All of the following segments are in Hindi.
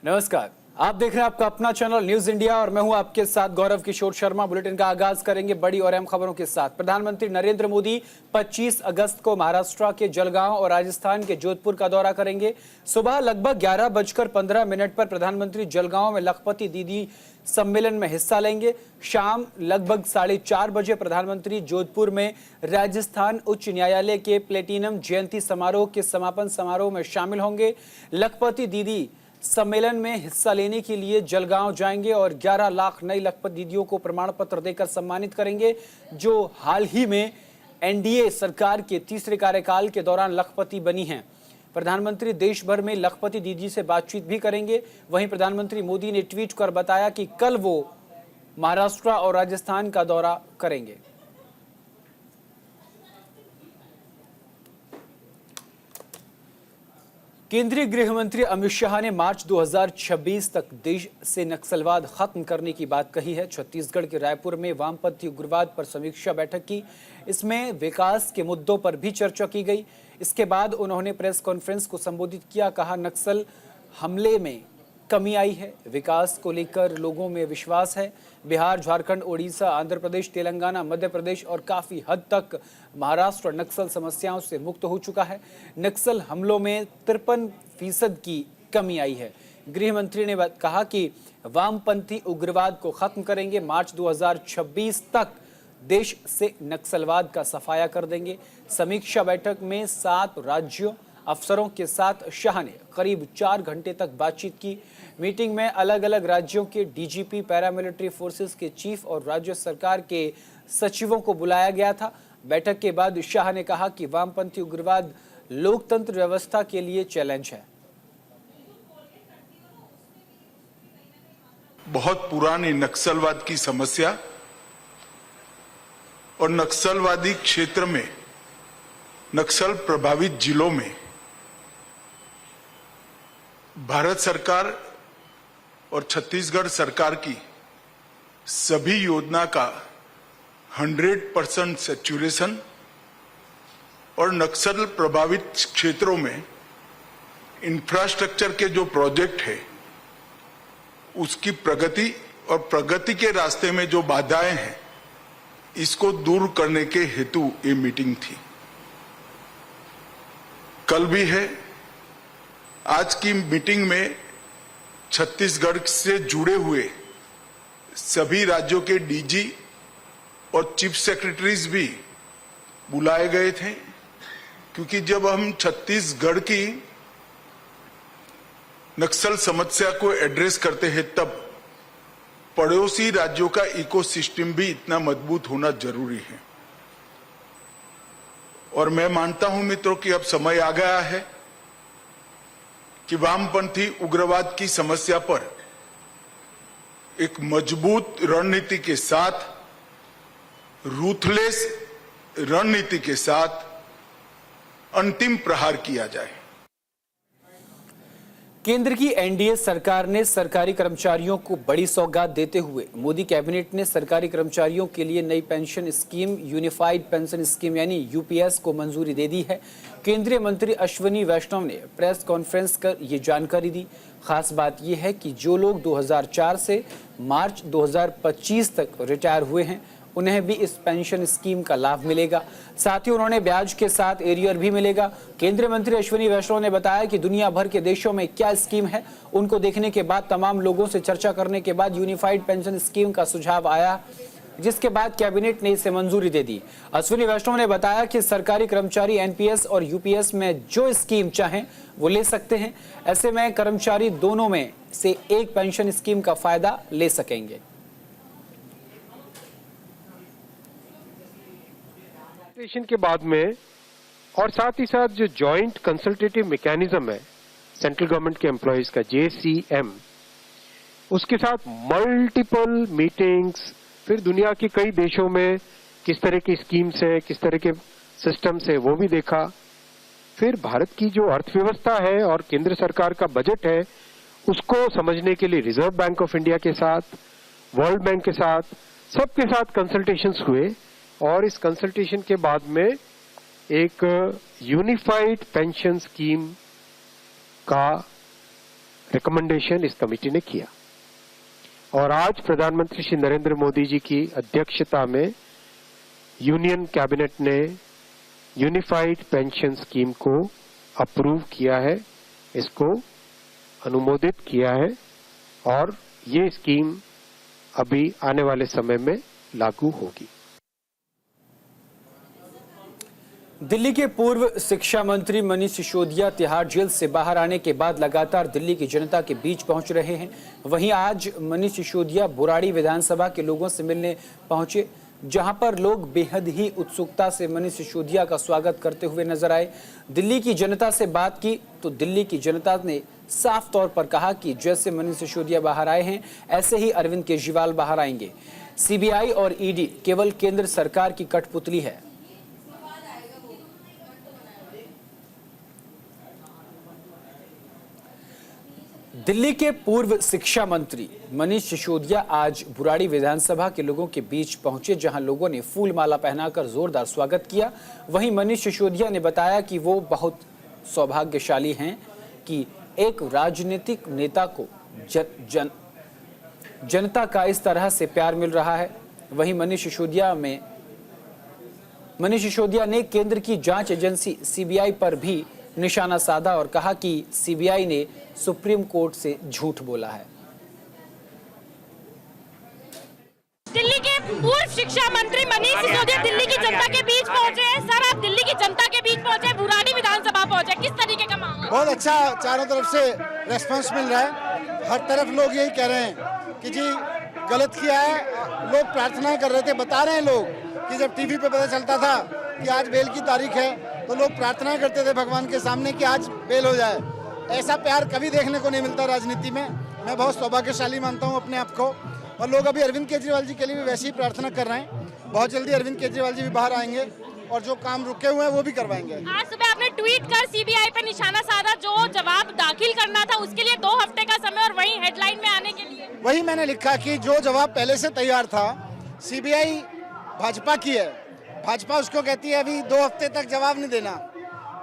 नमस्कार, आप देख रहे हैं आपका अपना चैनल न्यूज इंडिया और मैं हूं आपके साथ गौरव किशोर शर्मा। बुलेटिन का आगाज करेंगे बड़ी और अहम खबरों के साथ। प्रधानमंत्री नरेंद्र मोदी 25 अगस्त को महाराष्ट्र के जलगांव और राजस्थान के जोधपुर का दौरा करेंगे। सुबह लगभग 11:15 पर प्रधानमंत्री जलगांव में लखपति दीदी सम्मेलन में हिस्सा लेंगे। शाम लगभग 4:30 बजे प्रधानमंत्री जोधपुर में राजस्थान उच्च न्यायालय के प्लेटिनम जयंती समारोह के समापन समारोह में शामिल होंगे। लखपति दीदी सम्मेलन में हिस्सा लेने के लिए जलगांव जाएंगे और 11 लाख नई लखपत दीदियों को प्रमाण पत्र देकर सम्मानित करेंगे, जो हाल ही में एनडीए सरकार के तीसरे कार्यकाल के दौरान लखपति बनी हैं। प्रधानमंत्री देश भर में लखपति दीदी से बातचीत भी करेंगे। वहीं प्रधानमंत्री मोदी ने ट्वीट कर बताया कि कल वो महाराष्ट्र और राजस्थान का दौरा करेंगे। केंद्रीय गृह मंत्री अमित शाह ने मार्च 2026 तक देश से नक्सलवाद खत्म करने की बात कही है। छत्तीसगढ़ के रायपुर में वामपंथी उग्रवाद पर समीक्षा बैठक की। इसमें विकास के मुद्दों पर भी चर्चा की गई। इसके बाद उन्होंने प्रेस कॉन्फ्रेंस को संबोधित किया। कहा, नक्सल हमले में कमी आई है, विकास को लेकर लोगों में विश्वास है। बिहार, झारखंड, ओडिशा, आंध्र प्रदेश, तेलंगाना, मध्य प्रदेश और काफी हद तक महाराष्ट्र नक्सल समस्याओं से मुक्त हो चुका है। नक्सल हमलों में 53% की कमी आई है। गृह मंत्री ने कहा कि वामपंथी उग्रवाद को खत्म करेंगे। मार्च 2026 तक देश से नक्सलवाद का सफाया कर देंगे। समीक्षा बैठक में 7 राज्यों अफसरों के साथ शाह ने करीब 4 घंटे तक बातचीत की। मीटिंग में अलग अलग राज्यों के डीजीपी, पैरामिलिट्री फोर्सेस के चीफ और राज्य सरकार के सचिवों को बुलाया गया था। बैठक के बाद शाह ने कहा कि वामपंथी उग्रवाद लोकतंत्र व्यवस्था के लिए चैलेंज है। बहुत पुरानी नक्सलवाद की समस्या और नक्सलवादी क्षेत्र में, नक्सल प्रभावित जिलों में भारत सरकार और छत्तीसगढ़ सरकार की सभी योजना का 100% सैचुरेशन और नक्सल प्रभावित क्षेत्रों में इंफ्रास्ट्रक्चर के जो प्रोजेक्ट है उसकी प्रगति और प्रगति के रास्ते में जो बाधाएं हैं इसको दूर करने के हेतु ये मीटिंग थी। कल भी है। आज की मीटिंग में छत्तीसगढ़ से जुड़े हुए सभी राज्यों के डीजी और चीफ सेक्रेटरीज भी बुलाए गए थे, क्योंकि जब हम छत्तीसगढ़ की नक्सल समस्या को एड्रेस करते हैं तब पड़ोसी राज्यों का इकोसिस्टम भी इतना मजबूत होना जरूरी है। और मैं मानता हूं मित्रों कि अब समय आ गया है कि वामपंथी उग्रवाद की समस्या पर एक मजबूत रणनीति के साथ, रूथलेस रणनीति के साथ अंतिम प्रहार किया जाए। केंद्र की एनडीए सरकार ने सरकारी कर्मचारियों को बड़ी सौगात देते हुए मोदी कैबिनेट ने सरकारी कर्मचारियों के लिए नई pension scheme, unified pension scheme यानी यूपीएस को मंजूरी दे दी है। केंद्रीय मंत्री अश्विनी वैष्णव ने प्रेस कॉन्फ्रेंस कर ये जानकारी दी। खास बात यह है कि जो लोग 2004 से मार्च 2025 तक रिटायर हुए हैं उन्हें भी इस पेंशन स्कीम का लाभ मिलेगा। साथ ही उन्होंने ब्याज के साथ एरियर भी मिलेगा। केंद्रीय मंत्री अश्विनी वैष्णव ने बताया कि दुनिया भर के देशों में क्या स्कीम है, उनको देखने के बाद तमाम लोगों से चर्चा करने के बाद यूनिफाइड पेंशन स्कीम का सुझाव आया, जिसके बाद कैबिनेट ने इसे मंजूरी दे दी। अश्विनी वैष्णव ने बताया कि सरकारी कर्मचारी एनपीएस और यूपीएस में जो स्कीम चाहें वो ले सकते हैं। ऐसे में कर्मचारी दोनों में से एक पेंशन स्कीम का फायदा ले सकेंगे। के बाद में और साथ ही साथ जो जॉइंट कंसल्टेटिव मैकेनिज्म है सेंट्रल गवर्नमेंट के एम्प्लॉयज का, JCM, उसके साथ मल्टीपल मीटिंग्स, फिर दुनिया के कई देशों में किस तरह की स्कीम्स है, किस तरह के सिस्टम्स है, वो भी देखा। फिर भारत की जो अर्थव्यवस्था है और केंद्र सरकार का बजट है उसको समझने के लिए रिजर्व बैंक ऑफ इंडिया के साथ, वर्ल्ड बैंक के साथ, सबके साथ कंसल्टेशंस हुए और इस कंसल्टेशन के बाद में एक यूनिफाइड पेंशन स्कीम का रिकमेंडेशन इस कमेटी ने किया और आज प्रधानमंत्री श्री नरेंद्र मोदी जी की अध्यक्षता में यूनियन कैबिनेट ने यूनिफाइड पेंशन स्कीम को अप्रूव किया है, इसको अनुमोदित किया है और ये स्कीम अभी आने वाले समय में लागू होगी। दिल्ली के पूर्व शिक्षा मंत्री मनीष सिसोदिया तिहाड़ जेल से बाहर आने के बाद लगातार दिल्ली की जनता के बीच पहुंच रहे हैं। वहीं आज मनीष सिसोदिया बुराड़ी विधानसभा के लोगों से मिलने पहुंचे, जहां पर लोग बेहद ही उत्सुकता से मनीष सिसोदिया का स्वागत करते हुए नजर आए। दिल्ली की जनता से बात की तो दिल्ली की जनता ने साफ तौर पर कहा कि जैसे मनीष सिसोदिया बाहर आए हैं, ऐसे ही अरविंद केजरीवाल बाहर आएंगे। सीबीआई और ईडी केवल केंद्र सरकार की कठपुतली है। दिल्ली के पूर्व शिक्षा मंत्री मनीष सिसोदिया आज बुराड़ी विधानसभा के लोगों के बीच पहुंचे, जहां लोगों ने फूल माला पहनाकर जोरदार स्वागत किया। वहीं मनीष सिसोदिया ने बताया कि वो बहुत सौभाग्यशाली हैं कि एक राजनीतिक नेता को जनता का इस तरह से प्यार मिल रहा है। वहीं मनीष सिसोदिया ने केंद्र की जांच एजेंसी सीबीआई पर भी निशाना साधा और कहा कि सीबीआई ने सुप्रीम कोर्ट से झूठ बोला है। दिल्ली के पूर्व शिक्षा मंत्री मनीष सिसोदिया दिल्ली की जनता के बीच पहुंचे हैं। सर, आप दिल्ली की जनता के बीच पहुंचे, बुराड़ी विधानसभा पहुंचे, किस तरीके का माहौल? बहुत अच्छा, चारों तरफ से रेस्पॉन्स मिल रहा है। हर तरफ लोग यही कह रहे हैं कि जी गलत किया है। लोग प्रार्थना कर रहे थे, बता रहे हैं लोग कि जब टीवी पे पता चलता था कि आज बेल की तारीख है तो लोग प्रार्थना करते थे भगवान के सामने कि आज बेल हो जाए। ऐसा प्यार कभी देखने को नहीं मिलता राजनीति में। मैं बहुत सौभाग्यशाली मानता हूं अपने आप को। और लोग अभी अरविंद केजरीवाल जी के लिए भी वैसे ही प्रार्थना कर रहे हैं। बहुत जल्दी अरविंद केजरीवाल जी भी बाहर आएंगे और जो काम रुके हुए हैं वो भी करवाएंगे। आज सुबह आपने ट्वीट कर सीबीआई पर निशाना साधा, जो जवाब दाखिल करना था उसके लिए 2 हफ्ते का समय और वहीं हेडलाइन में आने के लिए वही मैंने लिखा कि जो जवाब पहले से तैयार था, सीबीआई भाजपा की है, भाजपा उसको कहती है अभी 2 हफ्ते तक जवाब नहीं देना,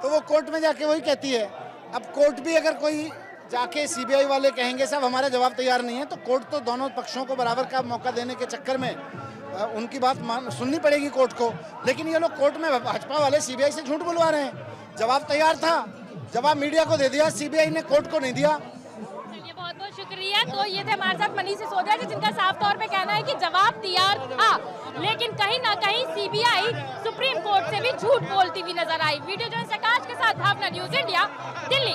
तो वो कोर्ट में जाके वही कहती है। अब कोर्ट भी अगर कोई जाके सीबीआई वाले कहेंगे साहब हमारा जवाब तैयार नहीं है, तो कोर्ट तो दोनों पक्षों को बराबर का मौका देने के चक्कर में उनकी बात सुननी पड़ेगी कोर्ट को। लेकिन ये लोग कोर्ट में भाजपा वाले सीबीआई से झूठ बुलवा रहे हैं। जवाब तैयार था, जवाब मीडिया को दे दिया, सीबीआई ने कोर्ट को नहीं दिया। बहुत बहुत शुक्रिया। तो ये थे हमारे साथ मनीष सिसोदिया जी, जिनका साफ तौर पे कहना है कि जवाब तैयार था, लेकिन कहीं ना कहीं सीबीआई सुप्रीम कोर्ट से भी झूठ बोलती हुई नजर आई। वीडियो जर्नलिस्ट आकाश के साथ भावना, न्यूज इंडिया, दिल्ली।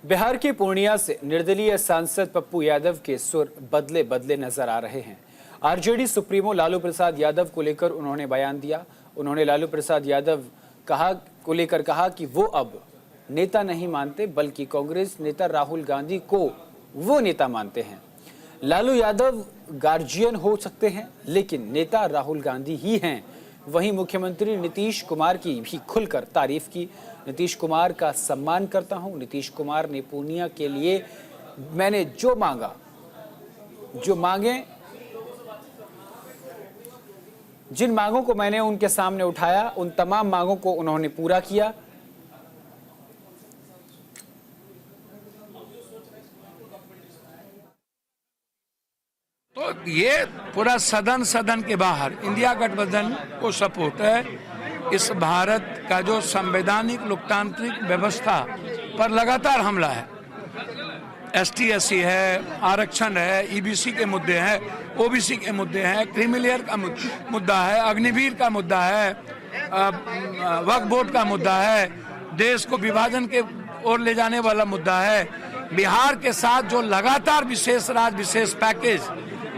बिहार के पूर्णिया से निर्दलीय सांसद पप्पू यादव के सुर बदले बदले नजर आ रहे हैं। आरजेडी सुप्रीमो लालू प्रसाद यादव को लेकर उन्होंने बयान दिया। उन्होंने लालू प्रसाद यादव को लेकर कहा कि वो अब नेता नहीं मानते, बल्कि कांग्रेस नेता राहुल गांधी को वो नेता मानते हैं। लालू यादव गार्जियन हो सकते हैं, लेकिन नेता राहुल गांधी ही हैं। वहीं मुख्यमंत्री नीतीश कुमार की भी खुलकर तारीफ की। नीतीश कुमार का सम्मान करता हूं। नीतीश कुमार ने पूर्णिया के लिए मैंने जो मांगे, जिन मांगों को मैंने उनके सामने उठाया, उन तमाम मांगों को उन्होंने पूरा किया। तो ये पूरा सदन के बाहर इंडिया गठबंधन को सपोर्ट है। इस भारत का जो संवैधानिक लोकतांत्रिक व्यवस्था पर लगातार हमला है, ST/SC है, आरक्षण है, EBC के मुद्दे हैं, OBC के मुद्दे हैं, क्रीमिलेयर का मुद्दा है, अग्निवीर का मुद्दा है, वक्फ बोर्ड का मुद्दा है, देश को विभाजन के ओर ले जाने वाला मुद्दा है। बिहार के साथ जो लगातार विशेष राज्य विशेष पैकेज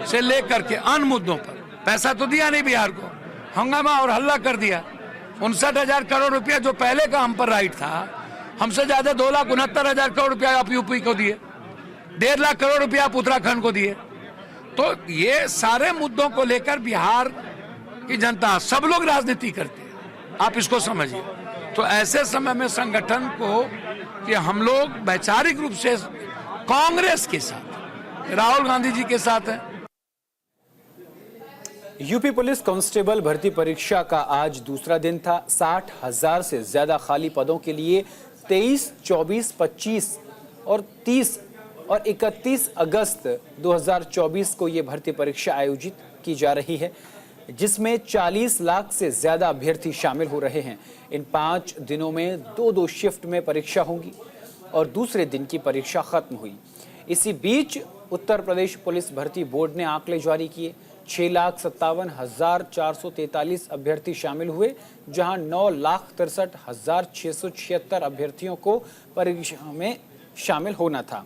से लेकर के अन्य मुद्दों पर पैसा तो दिया नहीं बिहार को, हंगामा और हल्ला कर दिया। 59,000 करोड़ रुपया जो पहले का हम पर राइट था, हमसे ज्यादा 2,69,000 करोड़ रुपया आप यूपी को दिए, 1.5 लाख करोड़ रुपया आप उत्तराखंड को दिए। तो ये सारे मुद्दों को लेकर बिहार की जनता, सब लोग राजनीति करते हैं, आप इसको समझिए। तो ऐसे समय में संगठन को कि हम लोग वैचारिक रूप से कांग्रेस के साथ, राहुल गांधी जी के साथ हैं। यूपी पुलिस कांस्टेबल भर्ती परीक्षा का आज दूसरा दिन था। 60,000 से ज्यादा खाली पदों के लिए 23, 24, 25 और 31 अगस्त 2024 को ये भर्ती परीक्षा आयोजित की जा रही है, जिसमें 40 लाख से ज्यादा अभ्यर्थी शामिल हो रहे हैं। इन 5 दिनों में 2-2 शिफ्ट में परीक्षा होगी और दूसरे दिन की परीक्षा खत्म हुई। इसी बीच उत्तर प्रदेश पुलिस भर्ती बोर्ड ने आंकड़े जारी किए। 6,57,443 अभ्यर्थी शामिल हुए, जहां 9,63,676 अभ्यर्थियों को परीक्षा में शामिल होना था।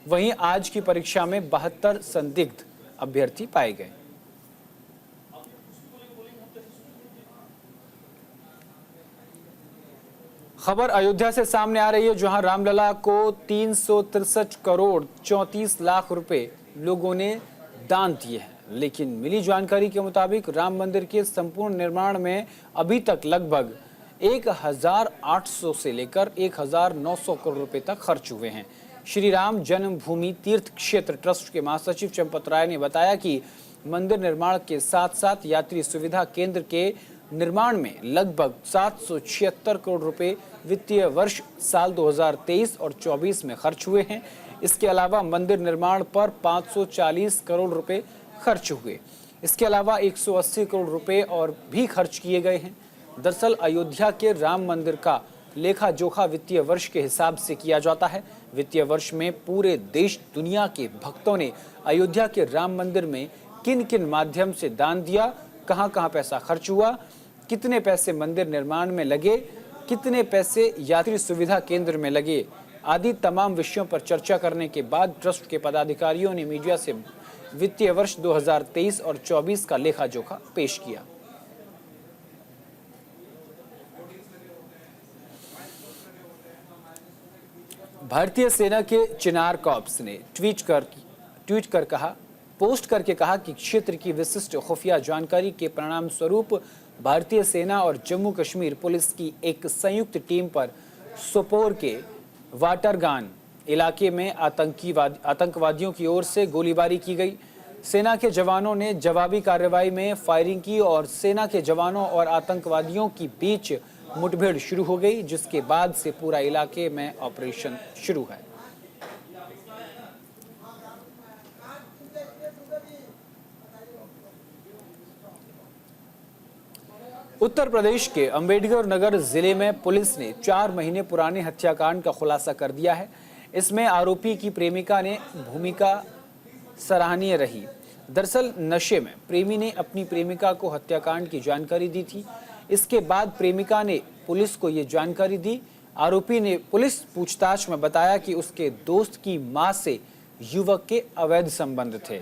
वहीं आज की परीक्षा में 72 संदिग्ध अभ्यर्थी पाए गए। खबर अयोध्या से सामने आ रही है, जहां रामलला को 363 करोड़ 34 लाख रुपए लोगों ने दान दिए हैं। लेकिन मिली जानकारी के मुताबिक राम मंदिर के संपूर्ण निर्माण में अभी तक लगभग 1,800 से लेकर 1,900 करोड़ रुपए तक खर्च हुए हैं। श्री राम जन्मभूमि तीर्थ क्षेत्र ट्रस्ट के महासचिव चंपत राय ने बताया कि मंदिर निर्माण के साथ साथ यात्री सुविधा केंद्र के निर्माण में लगभग 776 करोड़ रुपए वित्तीय वर्ष साल 2023 और 24 में खर्च हुए हैं। इसके अलावा मंदिर निर्माण पर 540 करोड़ रुपए खर्च हुए। इसके अलावा 180 करोड़ रुपए और भी खर्च किए गए हैं। दरअसल अयोध्या के राम मंदिर का लेखा जोखा वित्तीय वर्ष के हिसाब से किया जाता है। वित्तीय वर्ष में पूरे देश दुनिया के भक्तों ने अयोध्या के राम मंदिर में किन किन माध्यम से दान दिया, कहां कहां पैसा खर्च हुआ, कितने पैसे मंदिर निर्माण में लगे, कितने पैसे यात्री सुविधा केंद्र में लगे आदि तमाम विषयों पर चर्चा करने के बाद ट्रस्ट के पदाधिकारियों ने मीडिया से वित्तीय वर्ष 2023 और 24 का लेखा जोखा पेश किया। भारतीय सेना के चिनार कॉर्प्स ने पोस्ट करके कहा कि क्षेत्र की विशिष्ट खुफिया जानकारी के परिणाम स्वरूप भारतीय सेना और जम्मू कश्मीर पुलिस की एक संयुक्त टीम पर सोपोर के वाटरगान इलाके में आतंकवादियों की ओर से गोलीबारी की गई। सेना के जवानों ने जवाबी कार्रवाई में फायरिंग की और सेना के जवानों और आतंकवादियों के बीच मुठभेड़ शुरू हो गई, जिसके बाद से पूरा इलाके में ऑपरेशन शुरू है। उत्तर प्रदेश के अंबेडकर नगर जिले में पुलिस ने 4 महीने पुराने हत्याकांड का खुलासा कर दिया है। इसमें आरोपी की प्रेमिका ने भूमिका सराहनीय रही। दरअसल नशे में प्रेमी ने अपनी प्रेमिका को हत्याकांड की जानकारी दी थी। इसके बाद प्रेमिका ने पुलिस को ये जानकारी दी। आरोपी ने पुलिस पूछताछ में बताया कि उसके दोस्त की मां से युवक के अवैध संबंध थे।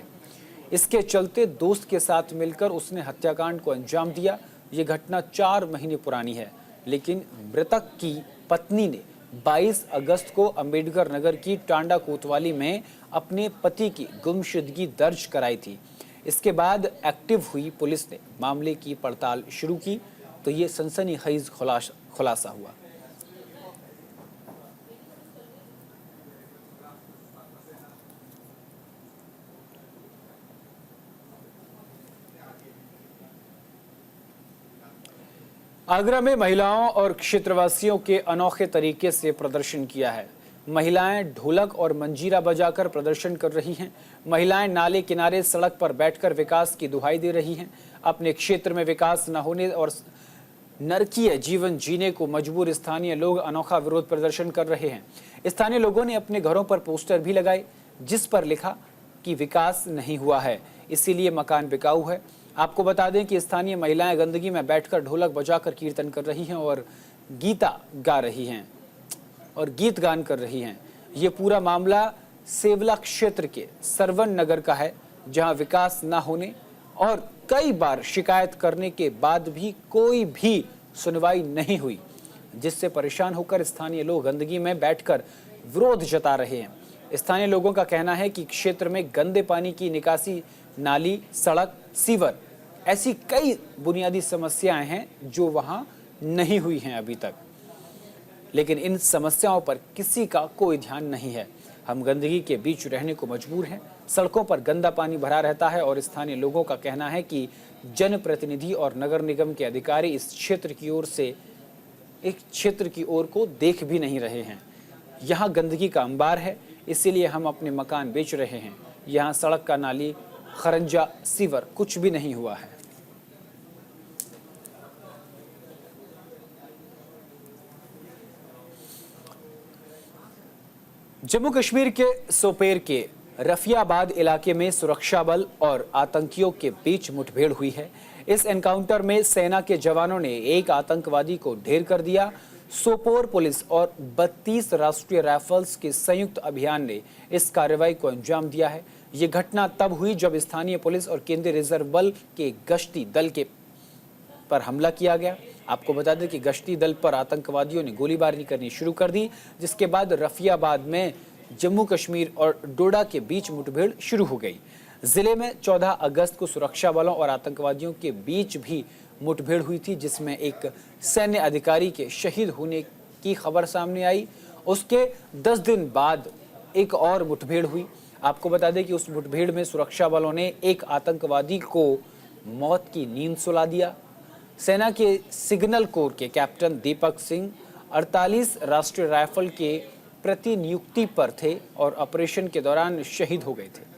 इसके चलते दोस्त के साथ मिलकर उसने हत्याकांड को अंजाम दिया। ये घटना 4 महीने पुरानी है, लेकिन मृतक की पत्नी ने 22 अगस्त को अंबेडकर नगर की टांडा कोतवाली में अपने पति की गुमशुदगी दर्ज कराई थी। इसके बाद एक्टिव हुई पुलिस ने मामले की पड़ताल शुरू की तो ये सनसनीखेज खुलासा हुआ। आगरा में महिलाओं और क्षेत्रवासियों के अनोखे तरीके से प्रदर्शन किया है। महिलाएं ढोलक और मंजीरा बजाकर प्रदर्शन कर रही हैं। महिलाएं नाले किनारे सड़क पर बैठकर विकास की दुहाई दे रही हैं। अपने क्षेत्र में विकास न होने और नरकीय जीवन जीने को मजबूर स्थानीय लोग अनोखा विरोध प्रदर्शन कर रहे हैं। स्थानीय लोगों ने अपने घरों पर पोस्टर भी लगाए जिस पर लिखा कि विकास नहीं हुआ है, इसीलिए मकान बिकाऊ है। आपको बता दें कि स्थानीय महिलाएं गंदगी में बैठकर ढोलक बजाकर कीर्तन कर रही हैं और गीत गान कर रही हैं। ये पूरा मामला सेवला क्षेत्र के सरवन नगर का है, जहां विकास न होने और कई बार शिकायत करने के बाद भी कोई भी सुनवाई नहीं हुई, जिससे परेशान होकर स्थानीय लोग गंदगी में बैठकर विरोध जता रहे हैं। स्थानीय लोगों का कहना है कि क्षेत्र में गंदे पानी की निकासी, नाली, सड़क, सीवर ऐसी कई बुनियादी समस्याएं हैं जो वहां नहीं हुई हैं अभी तक, लेकिन इन समस्याओं पर किसी का कोई ध्यान नहीं है। हम गंदगी के बीच रहने को मजबूर हैं। सड़कों पर गंदा पानी भरा रहता है और स्थानीय लोगों का कहना है कि जनप्रतिनिधि और नगर निगम के अधिकारी इस क्षेत्र की ओर को देख भी नहीं रहे हैं। यहाँ गंदगी का अंबार है, इसीलिए हम अपने मकान बेच रहे हैं। यहाँ सड़क का नाली, खरंजा, सीवर कुछ भी नहीं हुआ है। जम्मू कश्मीर के सोपेर के रफियाबाद इलाके में सुरक्षा बल और आतंकियों के बीच मुठभेड़ हुई है। इस एनकाउंटर में सेना के जवानों ने एक आतंकवादी को ढेर कर दिया। सोपोर पुलिस और 32 राष्ट्रीय राइफल्स के संयुक्त अभियान ने इस कार्रवाई को अंजाम दिया है। ये घटना तब हुई जब स्थानीय पुलिस और केंद्रीय रिजर्व बल के गश्ती दल के पर हमला किया गया। आपको बता दें कि गश्ती दल पर आतंकवादियों ने गोलीबारी करनी शुरू कर दी, जिसके बाद रफियाबाद में जम्मू कश्मीर और डोडा के बीच मुठभेड़ शुरू हो गई। जिले में 14 अगस्त को सुरक्षा बलों और आतंकवादियों के बीच भी मुठभेड़ हुई थी, जिसमें एक सैन्य अधिकारी के शहीद होने की खबर सामने आई। उसके 10 दिन बाद एक और मुठभेड़ हुई। आपको बता दें कि उस मुठभेड़ में सुरक्षा बलों ने एक आतंकवादी को मौत की नींद सुला दिया। सेना के सिग्नल कोर के कैप्टन दीपक सिंह 48 राष्ट्रीय राइफल के प्रतिनियुक्ति पर थे और ऑपरेशन के दौरान शहीद हो गए थे।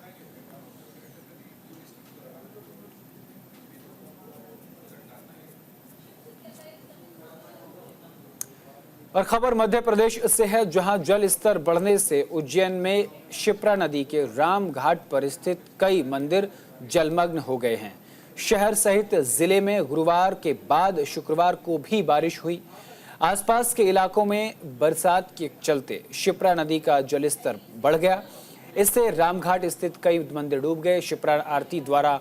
और खबर मध्य प्रदेश से है, जहां जल स्तर बढ़ने से उज्जैन में शिप्रा नदी के राम घाट पर स्थित कई मंदिर जलमग्न हो गए हैं। शहर सहित जिले में गुरुवार के बाद शुक्रवार को भी बारिश हुई। आसपास के इलाकों में बरसात के चलते शिप्रा नदी का जलस्तर बढ़ गया। इससे रामघाट स्थित कई मंदिर डूब गए। शिप्रा आरती द्वारा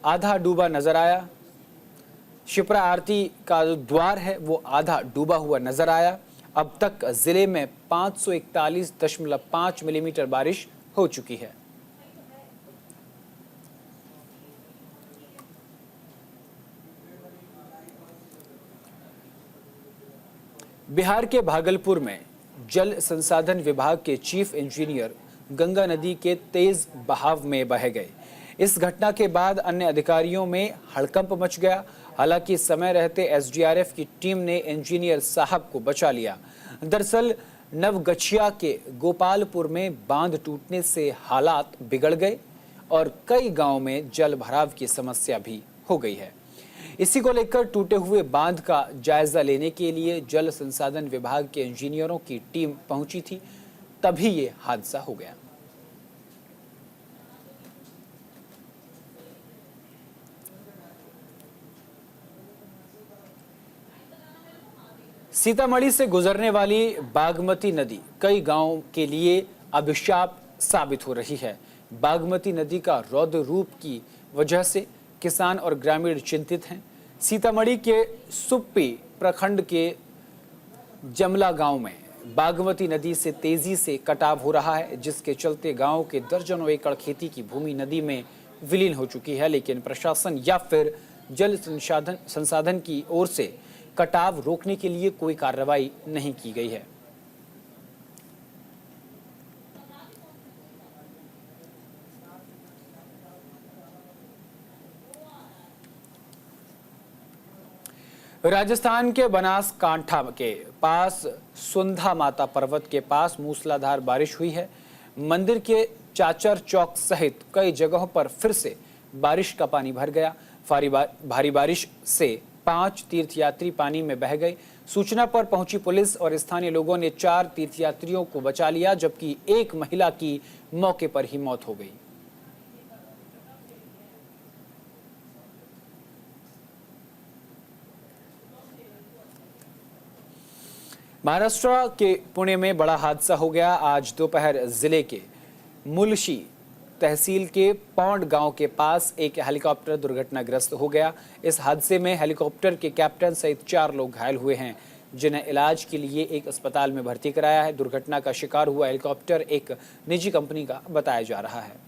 आधा डूबा नजर आया। शिप्रा आरती का जो द्वार है वो आधा डूबा हुआ नजर आया। अब तक जिले में 541.5 मिलीमीटर बारिश हो चुकी है। बिहार के भागलपुर में जल संसाधन विभाग के चीफ इंजीनियर गंगा नदी के तेज बहाव में बह गए। इस घटना के बाद अन्य अधिकारियों में हड़कंप मच गया। हालांकि समय रहते एसडीआरएफ की टीम ने इंजीनियर साहब को बचा लिया। दरअसल नवगछिया के गोपालपुर में बांध टूटने से हालात बिगड़ गए और कई गांवों में जल भराव की समस्या भी हो गई है। इसी को लेकर टूटे हुए बांध का जायजा लेने के लिए जल संसाधन विभाग के इंजीनियरों की टीम पहुंची थी, तभी ये हादसा हो गया। सीतामढ़ी से गुजरने वाली बागमती नदी कई गांवों के लिए अभिशाप साबित हो रही है। बागमती नदी का रौद्र रूप की वजह से किसान और ग्रामीण चिंतित हैं। सीतामढ़ी के सुप्पी प्रखंड के जमला गांव में बागमती नदी से तेजी से कटाव हो रहा है, जिसके चलते गांव के दर्जनों एकड़ खेती की भूमि नदी में विलीन हो चुकी है। लेकिन प्रशासन या फिर जल संसाधन की ओर से कटाव रोकने के लिए कोई कार्रवाई नहीं की गई है। राजस्थान के बनासकांठा के पास सुंधा माता पर्वत के पास मूसलाधार बारिश हुई है। मंदिर के चाचर चौक सहित कई जगहों पर फिर से बारिश का पानी भर गया। भारी बारिश से 5 तीर्थयात्री पानी में बह गए। सूचना पर पहुंची पुलिस और स्थानीय लोगों ने 4 तीर्थयात्रियों को बचा लिया, जबकि एक महिला की मौके पर ही मौत हो गई। महाराष्ट्र के पुणे में बड़ा हादसा हो गया। आज दोपहर जिले के मुलशी तहसील के पौंड गांव के पास एक हेलीकॉप्टर दुर्घटनाग्रस्त हो गया। इस हादसे में हेलीकॉप्टर के कैप्टन सहित 4 लोग घायल हुए हैं, जिन्हें इलाज के लिए एक अस्पताल में भर्ती कराया है। दुर्घटना का शिकार हुआ हेलीकॉप्टर एक निजी कंपनी का बताया जा रहा है।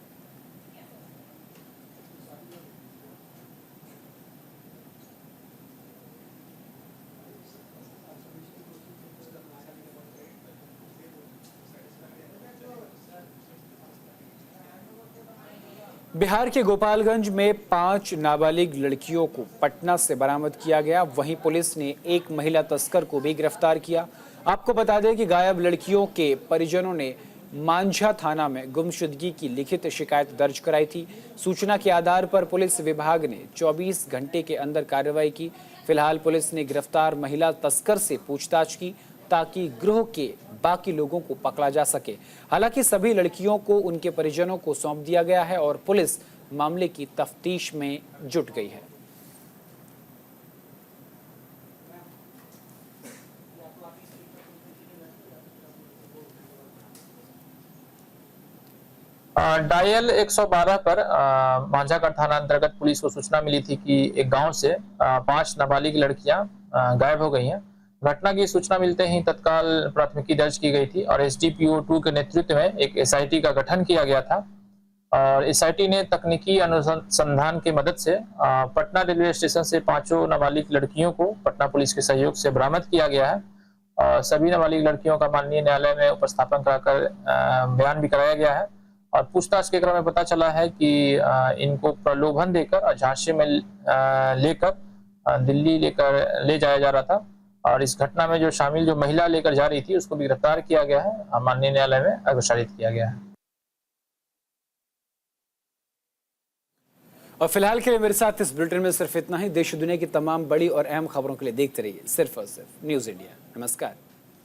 बिहार के गोपालगंज में 5 नाबालिग लड़कियों को पटना से बरामद किया गया। वहीं पुलिस ने एक महिला तस्कर को भी गिरफ्तार किया। आपको बता दें कि गायब लड़कियों के परिजनों ने मांझा थाना में गुमशुदगी की लिखित शिकायत दर्ज कराई थी। सूचना के आधार पर पुलिस विभाग ने 24 घंटे के अंदर कार्रवाई की। फिलहाल पुलिस ने गिरफ्तार महिला तस्कर से पूछताछ की ताकि गिरोह के बाकी लोगों को पकड़ा जा सके। हालांकि सभी लड़कियों को उनके परिजनों को सौंप दिया गया है और पुलिस मामले की तफ्तीश में जुट गई है। डायल 112 पर मांझागढ़ थाना अंतर्गत पुलिस को सूचना मिली थी कि एक गांव से 5 नाबालिग लड़कियां गायब हो गई हैं। घटना की सूचना मिलते ही तत्काल प्राथमिकी दर्ज की गई थी और एसडीपीओ 2 के नेतृत्व में एक एसआईटी का गठन किया गया था और एसआईटी ने तकनीकी अनुसंधान की मदद से पटना रेलवे स्टेशन से 5 नाबालिग लड़कियों को पटना पुलिस के सहयोग से बरामद किया गया है और सभी नाबालिग लड़कियों का माननीय न्यायालय में उपस्थापन कराकर बयान भी कराया गया है और पूछताछ के क्रम में पता चला है कि इनको प्रलोभन देकर और झांसे में लेकर दिल्ली ले जाया जा रहा था और इस घटना में जो शामिल जो महिला लेकर जा रही थी उसको भी गिरफ्तार किया गया है, माननीय न्यायालय में अग्रसारित किया गया है। और फिलहाल के लिए मेरे साथ इस बुलेटिन में सिर्फ इतना ही। देश दुनिया की तमाम बड़ी और अहम खबरों के लिए देखते रहिए सिर्फ और सिर्फ न्यूज़ इंडिया। नमस्कार।